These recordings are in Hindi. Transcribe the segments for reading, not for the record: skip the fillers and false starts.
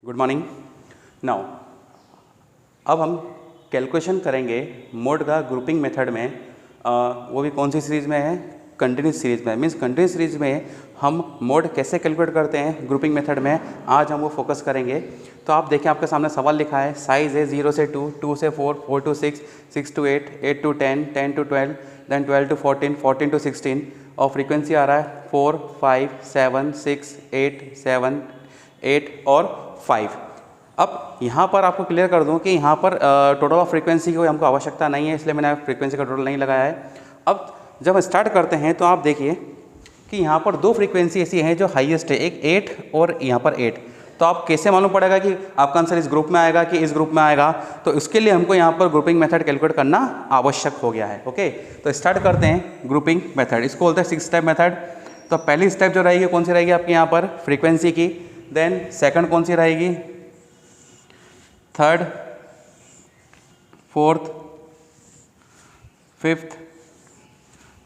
Good morning. नाउ अब हम कैलकुलेशन करेंगे मोड का ग्रुपिंग मेथड में। वो भी कौन सी सीरीज़ में है? कंटिन्यूस सीरीज़ में। मीन्स कंटिन्यूस सीरीज़ में हम मोड कैसे कैलकुलेट करते हैं ग्रुपिंग मेथड में, आज हम वो फोकस करेंगे। तो आप देखें, आपके सामने सवाल लिखा है, साइज़ है 0 से 2, 2 से 4, 4 to 6, 6 to 8, 8 to 10, 10 to 12, then 12 to 14, 14 to 16 और फ्रीक्वेंसी आ रहा है 4, 5, 7, 6, 8, 7, 8 और 5। अब यहाँ पर आपको क्लियर कर दूँ कि यहाँ पर टोटल ऑफ फ्रीक्वेंसी की कोई हमको आवश्यकता नहीं है, इसलिए मैंने फ्रीक्वेंसी का टोटल नहीं लगाया है। अब जब स्टार्ट करते हैं तो आप देखिए कि यहाँ पर दो फ्रीक्वेंसी ऐसी हैं जो हाईएस्ट है, एक 8 और यहाँ पर 8। तो आप कैसे मालूम पड़ेगा कि आपका आंसर इस ग्रुप में आएगा कि इस ग्रुप में आएगा? तो इसके लिए हमको यहाँ पर ग्रुपिंग मेथड कैलकुलेट करना आवश्यक हो गया है। ओके, तो स्टार्ट करते हैं ग्रुपिंग मेथड। इसको बोलते हैं 6 स्टेप मेथड। तो पहली स्टेप जो रहेगी कौन सी रहेगी आपकी यहाँ पर? फ्रीक्वेंसी की। देन सेकंड कौन सी रहेगी? थर्ड, फोर्थ, फिफ्थ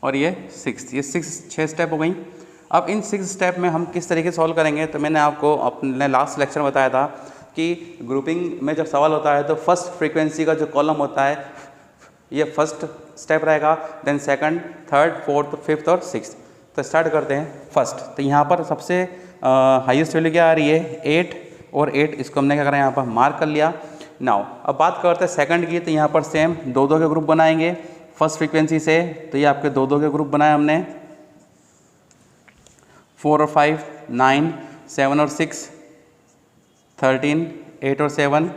और ये सिक्स्थ। ये 6 स्टेप हो गई। अब इन 6 स्टेप में हम किस तरीके से सॉल्व करेंगे, तो मैंने आपको अपने लास्ट लेक्चर में बताया था कि ग्रुपिंग में जब सवाल होता है तो फर्स्ट फ्रीक्वेंसी का जो कॉलम होता है ये फर्स्ट स्टेप रहेगा, then second, third, fourth, fifth और सिक्स्थ। तो स्टार्ट करते हैं फर्स्ट। तो यहाँ पर सबसे हाईएस्ट वैल्यू क्या आ रही है? 8 और 8। इसको हमने क्या करा, यहाँ पर मार्क कर लिया। नाउ अब बात करते हैं सेकंड की। तो यहाँ पर सेम 2-2 के ग्रुप बनाएंगे फर्स्ट फ्रीक्वेंसी से। तो ये आपके 2-2 के ग्रुप बनाए हमने, 4 और 5, 9, 7 और 6, 13, 8 और 7,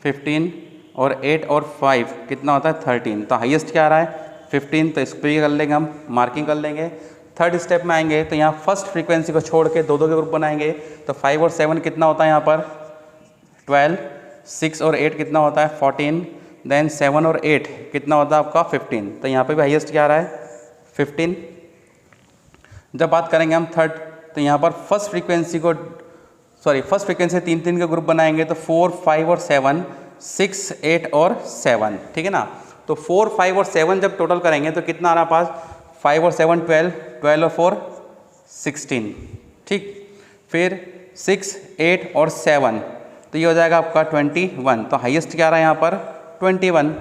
15 और 8 और 5 कितना होता है? 13। तो हाईएस्ट क्या आ रहा है? 15। तो इस पर ये कर लेंगे, हम मार्किंग कर लेंगे। थर्ड स्टेप में आएंगे तो यहाँ फर्स्ट फ्रीक्वेंसी को छोड़ के 2-2 के ग्रुप बनाएंगे। तो 5 और 7 कितना होता है यहाँ पर? 12, 6 और 8 कितना होता है? 14, देन 7 और 8 कितना होता है आपका? 15। तो यहाँ पे भी हाईएस्ट क्या आ रहा है? 15। जब बात करेंगे हम थर्ड, तो यहाँ पर फर्स्ट फ्रीक्वेंसी से 3-3 के ग्रुप बनाएंगे। तो 4, 5 और 7, 6, 8 और 7, ठीक है ना। तो 4, 5 और 7 जब टोटल करेंगे तो कितना आ रहा है पास? 5 और 7 12, 12 और 4 16, ठीक। फिर 6, 8 और 7, तो ये हो जाएगा आपका 21। तो हाईएस्ट क्या आ रहा है यहाँ पर? 21।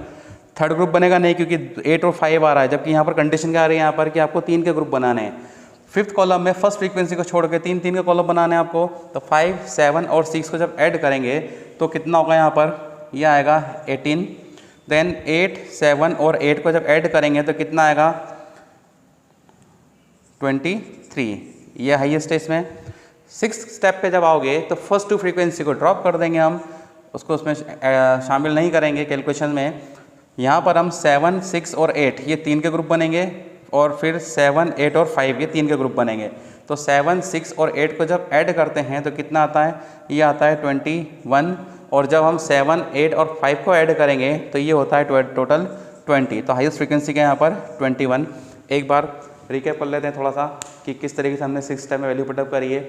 थर्ड ग्रुप बनेगा नहीं, क्योंकि 8 और 5 आ रहा है, जबकि यहाँ पर कंडीशन क्या आ रही है यहाँ पर कि आपको 3 के ग्रुप बनाने हैं। फिफ्थ कॉलम में फर्स्ट फ्रीक्वेंसी को छोड़ के 3-3 के कॉलम बनाने हैं आपको। तो 5, 7 और 6 को जब ऐड करेंगे तो कितना होगा यहाँ पर? ये आएगा 18। देन 8, 7 और 8 को जब ऐड करेंगे तो कितना आएगा? 23। ये हाईएस्ट है इसमें। 6th स्टेप पे जब आओगे तो फर्स्ट 2 फ्रीक्वेंसी को ड्रॉप कर देंगे हम, उसको उसमें शामिल नहीं करेंगे कैलकुलेशन में। यहाँ पर हम 7, 6 और 8 ये 3 के ग्रुप बनेंगे, और फिर 7, 8 और 5 ये 3 के ग्रुप बनेंगे। तो 7, 6 और 8 को जब ऐड करते हैं तो कितना आता है? ये आता है 21। और जब हम 7, 8 और 5 को ऐड करेंगे तो ये होता है टोटल 20। तो हाईएस्ट फ्रीक्वेंसी क्या है यहाँ पर? 21। एक बार रिकैप कर लेते हैं थोड़ा सा कि किस तरीके से हमने 6 स्टेप में वैल्यू पुटअप करी है।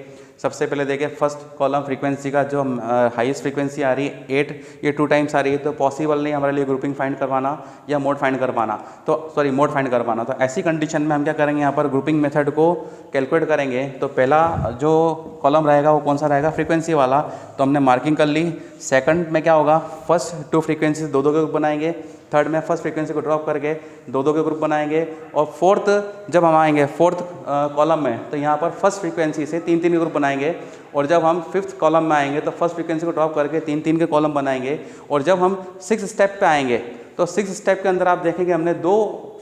सबसे पहले देखिए, फर्स्ट कॉलम फ्रीक्वेंसी का जो हाईएस्ट फ्रीक्वेंसी आ रही है 8, ये 2 टाइम्स आ रही है। तो पॉसिबल नहीं हमारे लिए ग्रुपिंग फाइंड करवाना या मोड फाइंड करवाना, मोड फाइंड करवाना। तो ऐसी कंडीशन में हम क्या करेंगे, यहाँ पर ग्रुपिंग मेथड को कैलकुलेट करेंगे। तो पहला जो कॉलम रहेगा वो कौन सा रहेगा? फ्रीक्वेंसी वाला। तो हमने मार्किंग कर ली। सेकंड में क्या होगा? फर्स्ट 2 फ्रीक्वेंसी 2-2 के ग्रुप बनाएंगे। थर्ड में फर्स्ट फ्रीक्वेंसी को ड्रॉप करके 2-2 के ग्रुप बनाएंगे। और फोर्थ जब हम आएंगे फोर्थ कॉलम में, तो यहाँ पर फर्स्ट फ्रीक्वेंसी से 3-3 के ग्रुप बनाएंगे। और जब हम फिफ्थ कॉलम में आएंगे तो फर्स्ट फ्रीक्वेंसी को ड्रॉप करके 3-3 के कॉलम बनाएंगे। और जब हम 6 स्टेप पे आएंगे तो 6 स्टेप के अंदर आप देखेंगे हमने 2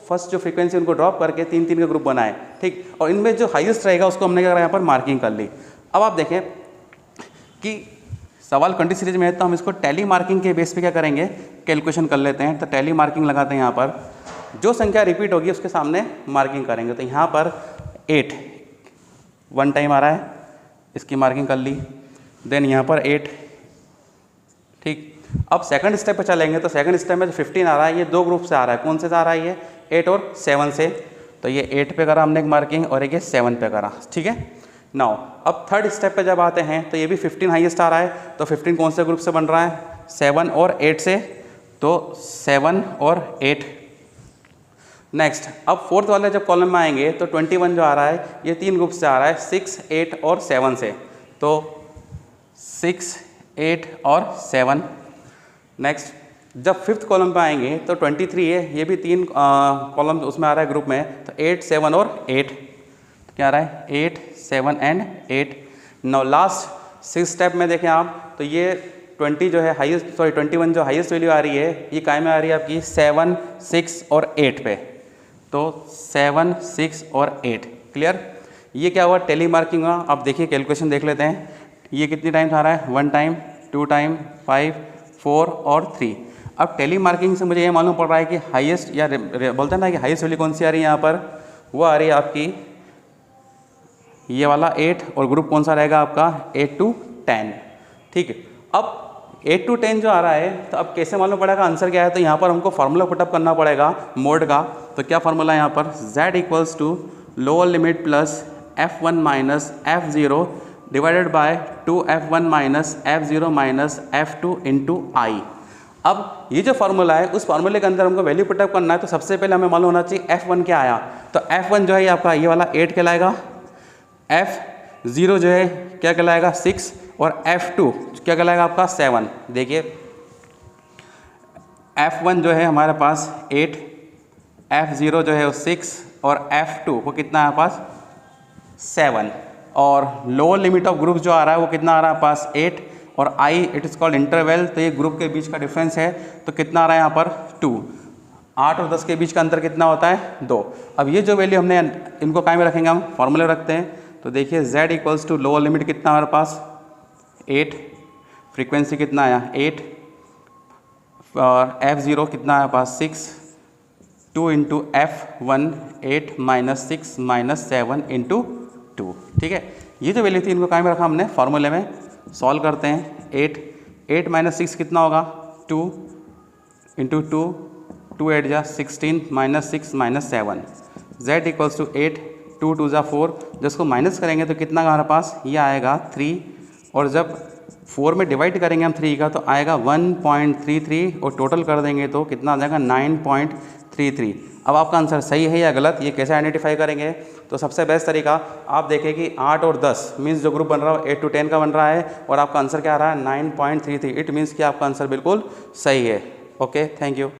फर्स्ट जो फ्रीक्वेंसी उनको ड्रॉप करके 3-3 के ग्रुप बनाए, ठीक। और इनमें जो हाईएस्ट रहेगा उसको हमने क्या करा, यहाँ पर मार्किंग कर ली। अब आप देखें कि सवाल कंटिन्यूस सीरीज में है तो हम इसको टैली मार्किंग के बेस पे क्या करेंगे, कैलकुलेशन कर लेते हैं। तो टैली मार्किंग लगाते हैं, यहाँ पर जो संख्या रिपीट होगी उसके सामने मार्किंग करेंगे। तो यहाँ पर 8 1 टाइम आ रहा है, इसकी मार्किंग कर ली। देन यहाँ पर 8, ठीक। अब सेकंड स्टेप पे चलेंगे तो सेकंड स्टेप में जो 15 आ रहा है ये 2 ग्रुप से आ रहा है। कौन से आ रहा है? ये 8 और 7 से। तो ये 8 पे करा हमने एक मार्किंग और एक ये 7 पे करा, ठीक है। नाउ अब थर्ड स्टेप पे जब आते हैं तो ये भी 15 हाईएस्ट आ रहा है। तो 15 कौन से ग्रुप से बन रहा है? 7 और 8 से। तो 7 और 8। नेक्स्ट अब फोर्थ वाले जब कॉलम में आएंगे तो 21 जो आ रहा है ये 3 ग्रुप से आ रहा है, 6, 8 और 7 से। तो 6, 8 और 7। नेक्स्ट जब फिफ्थ कॉलम पे आएंगे तो 23 है, ये भी 3 कॉलम उसमें आ रहा है ग्रुप में, तो 8, 7 और 8 क्या आ रहा है 8, 7 एंड 8। नाउ लास्ट 6 स्टेप में देखें आप तो ये 20 जो है हाईएस्ट, सॉरी 21 जो हाईएस्ट वैल्यू आ रही है ये काय में आ रही है आपकी 7, 6 और 8 पे। तो 7, 6 और 8 क्लियर। ये क्या हुआ टेली मार्किंग हुआ। आप देखिए कैलकुलेशन देख लेते हैं, ये कितनी टाइम्स आ रहा है 1 टाइम, 2 टाइम, 5, 4 और 3। अब टेली मार्किंग से मुझे ये मालूम पड़ रहा है कि हाईएस्ट या बोलते हैं ना कि हाईएस्ट वैल्यू कौन सी आ रही है यहाँ पर, वो आ रही है आपकी ये वाला 8 और ग्रुप कौन सा रहेगा आपका 8 to 10। ठीक है, अब 8 to 10 जो आ रहा है तो अब कैसे मालूम पड़ेगा आंसर क्या है, तो यहाँ पर हमको फार्मूला पुटअप करना पड़ेगा मोड का। तो क्या फार्मूला है यहाँ पर z equals to lower limit plus f1 minus f0 divided by 2f1 minus f0 minus f2 into I. अब ये जो फार्मूला है उस फार्मूले के अंदर हमको वैल्यू पुटअप करना है, तो सबसे पहले हमें मालूम होना चाहिए f1 क्या आया। तो f1 जो है आपका ये वाला 8 कहलाएगा, f0 जो है क्या कहलाएगा 6 और f2 क्या कहलाएगा आपका 7। देखिए f1 जो है हमारे पास 8, f0 जो है वो 6 और f2 वो कितना है पास 7। और लोअर लिमिट ऑफ ग्रुप जो आ रहा है वो कितना आ रहा है पास 8 और आई इट इज़ कॉल्ड इंटरवल, तो ये ग्रुप के बीच का डिफरेंस है। तो कितना आ रहा है यहाँ पर 2। 8 और 10 के बीच का अंतर कितना होता है 2। अब ये जो वैल्यू हमने इनको काय में रखेंगे हम फॉर्मूले रखते हैं। तो देखिए z equals to lower limit कितना हमारे पास 8, फ्रीक्वेंसी कितना आया 8 और f0 कितना आया पास 6, 2 into f1 8 minus 6 minus 7 into 2। ठीक है, ये जो वैल्यू थी इनको काय में रखा हमने फॉर्मूले में। सॉल्व करते हैं 8 माइनस 6 कितना होगा 2 इंटू 2 8 जा 16 minus 6 minus 7। z equals to 8, 2 2 जा 4, जिसको माइनस करेंगे तो कितना हमारे पास ये आएगा 3, और जब 4 में डिवाइड करेंगे हम 3 का तो आएगा 1.33 और टोटल कर देंगे तो कितना आ जाएगा 9.33। अब आपका आंसर सही है या गलत ये कैसे आइडेंटिफाई करेंगे, तो सबसे बेस्ट तरीका आप देखें कि 8 और 10 मीन्स जो ग्रुप बन रहा है 8 to 10 का बन रहा है और आपका आंसर क्या आ रहा है 9.33। इट मीन्स कि आपका आंसर बिल्कुल सही है। Okay, thank you.